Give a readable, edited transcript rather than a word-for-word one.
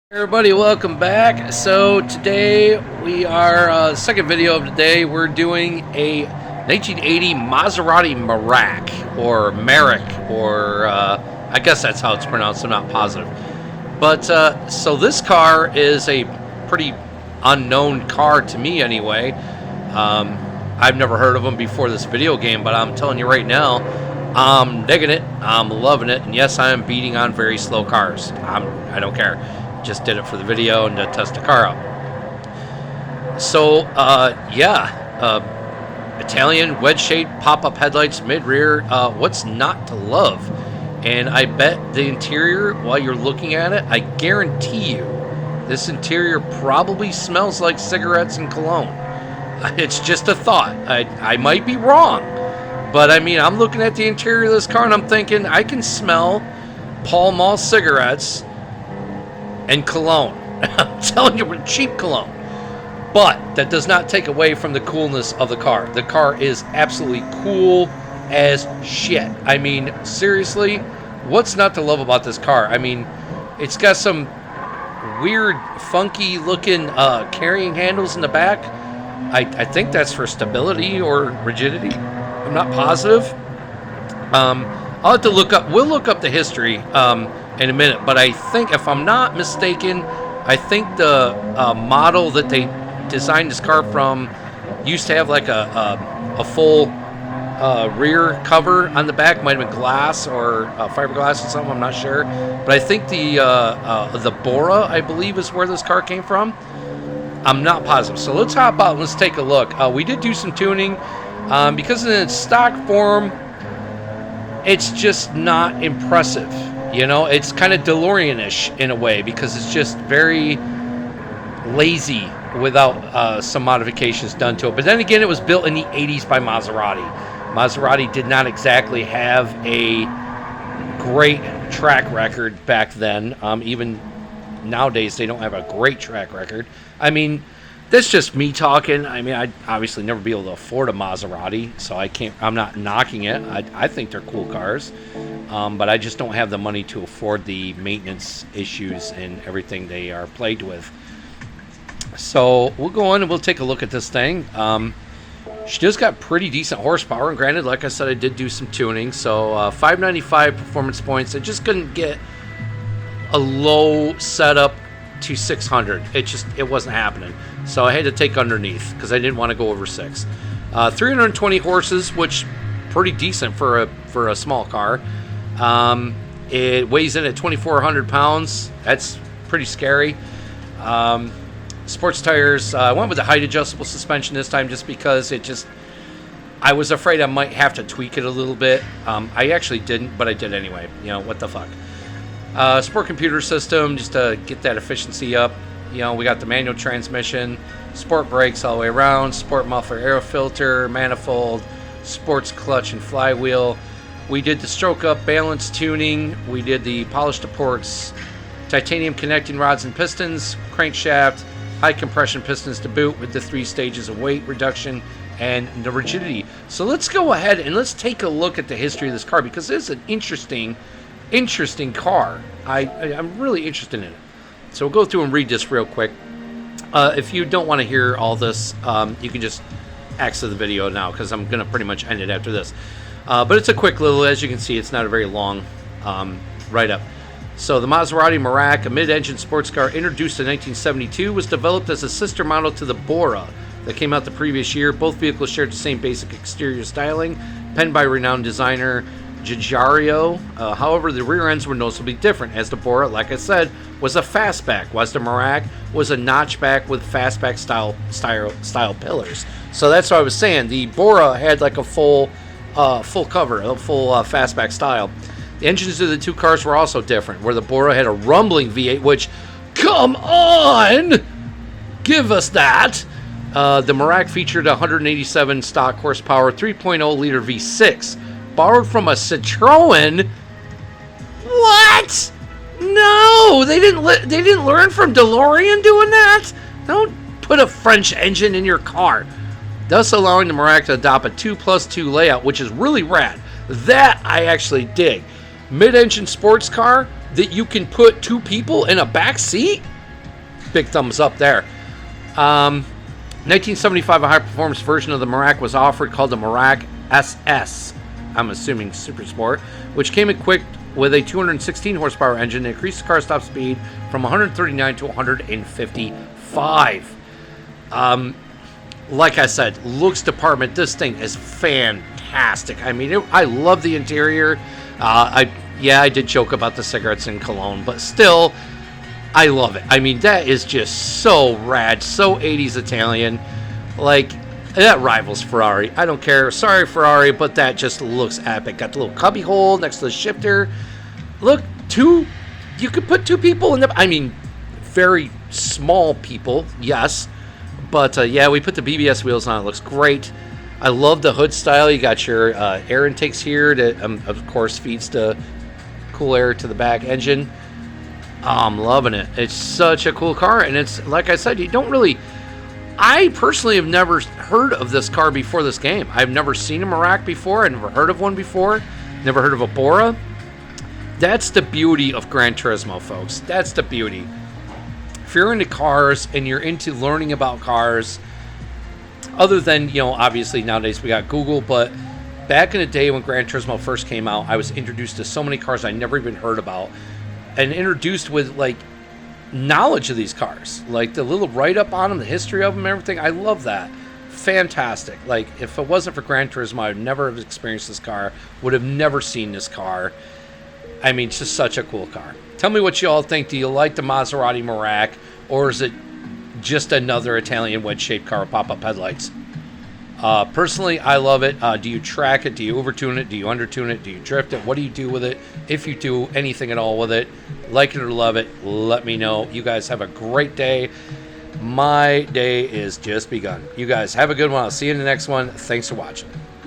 Everybody, welcome back. So today we are second video of the day. We're doing a 1980 Maserati Merak or Merak, or I guess that's how it's pronounced. I'm not positive. But so this car is a pretty unknown car to me anyway. I've never heard of them before this video game, but I'm telling you right now, I'm digging it. I'm loving it. And yes, I am beating on very slow cars. I don't care. Just did it for the video and to test the car out. So, Italian wedge-shaped pop-up headlights, mid-rear. What's not to love? And I bet the interior, while you're looking at it, I guarantee you, this interior probably smells like cigarettes and cologne. It's just a thought. I might be wrong, but I mean, I'm looking at the interior of this car and I'm thinking I can smell Pall Mall cigarettes and cologne. I'm telling you, cheap cologne. But that does not take away from the coolness of the car. The car is absolutely cool as shit. I mean, seriously, what's not to love about this car? I mean, it's got some weird, funky looking carrying handles in the back. I think that's for stability or rigidity. I'm not positive. I'll have to look up. We'll look up the history in a minute, but I think, if I'm not mistaken, I think the model that they designed this car from used to have like a full rear cover on the back. Might have been glass or fiberglass or something. I'm not sure, but I think the Bora, I believe, is where this car came from. I'm not positive. So let's hop out and let's take a look. We did do some tuning because in its stock form, it's just not impressive. You know, it's kind of DeLorean-ish in a way because it's just very lazy without some modifications done to it. But then again, it was built in the 80s by Maserati. Maserati did not exactly have a great track record back then. Even nowadays, they don't have a great track record. I mean, that's just me talking. I mean, I'd obviously never be able to afford a Maserati, so I'm not knocking it. I think they're cool cars, but I just don't have the money to afford the maintenance issues and everything they are plagued with. So we'll go on and we'll take a look at this thing. She just got pretty decent horsepower, and granted, like I said, I did do some tuning. So 595 performance points. I just couldn't get a low setup to 600. It wasn't happening. So I had to take underneath because I didn't want to go over 6. 320 horses, which pretty decent for a small car. It weighs in at 2,400 pounds. That's pretty scary. Sports tires. I went with the height adjustable suspension this time just because I was afraid I might have to tweak it a little bit. I actually didn't, but I did anyway. You know, what the fuck. Sport computer system, just to get that efficiency up. You know, we got the manual transmission, sport brakes all the way around, sport muffler air filter, manifold, sports clutch and flywheel. We did the stroke up balance tuning. We did the polished supports, titanium connecting rods and pistons, crankshaft, high compression pistons to boot with the 3 stages of weight reduction and the rigidity. So let's go ahead and let's take a look at the history of this car because it's an interesting car. I'm really interested in it. So we'll go through and read this real quick. If you don't want to hear all this, you can just exit the video now because I'm going to pretty much end it after this. But it's a quick little, as you can see, it's not a very long write-up. So the Maserati Merak, a mid-engine sports car introduced in 1972, was developed as a sister model to the Bora that came out the previous year. Both vehicles shared the same basic exterior styling, penned by renowned designer Giugiaro. However, the rear ends were noticeably different, as the Bora, like I said, was a fastback, whilst the Merak was a notchback with fastback style pillars. So that's what I was saying. The Bora had like a full cover, a full fastback style. The engines of the two cars were also different, where the Bora had a rumbling V8, which, come on, give us that. The Merak featured 187 stock horsepower, 3.0 liter V6. Borrowed from a Citroen. What? No, they didn't learn from DeLorean doing that. Don't put a French engine in your car. Thus allowing the Merak to adopt a 2+2 layout, which is really rad. That I actually dig. Mid-engine sports car that you can put 2 people in a back seat. big thumbs up there. 1975, a high-performance version of the Merak was offered called the Merak SS, I'm assuming Super Sport, which came equipped with a 216 horsepower engine that increased the car's top speed from 139 to 155. Like I said, looks department, this thing is fantastic. I mean, I love the interior. I did joke about the cigarettes in cologne, but still, I love it. I mean, that is just so rad, so 80s Italian. Like, that rivals Ferrari. I don't care. Sorry, Ferrari, but that just looks epic. Got the little cubby hole next to the shifter. Look, you could put two people in the, I mean, very small people, yes. But, we put the BBS wheels on. It looks great. I love the hood style. You got your air intakes here that, of course, feeds the cool air to the back engine. Oh, I'm loving it. It's such a cool car. And it's, like I said, you don't really... I personally have never heard of this car before this game. I've never seen a Merak before. I've never heard of one before. Never heard of a Bora. That's the beauty of Gran Turismo, folks. That's the beauty. If you're into cars and you're into learning about cars, other than, obviously nowadays we got Google, but back in the day when Gran Turismo first came out, I was introduced to so many cars I never even heard about, and introduced with, like, knowledge of these cars, like the little write-up on them, the history of them, everything. I love that. Fantastic. Like, if it wasn't for Gran Turismo, I would never have experienced this car, would have never seen this car. I mean, it's just such a cool car. Tell me what you all think. Do you like the Maserati Merak, or is it just another Italian wedge-shaped car with pop-up headlights? Personally, I love it. Do you track it? Do you overtune it? Do you undertune it? Do you drift it? What do you do with it? If you do anything at all with it, like it or love it, let me know. You guys have a great day. My day is just begun. You guys have a good one. I'll see you in the next one. Thanks for watching.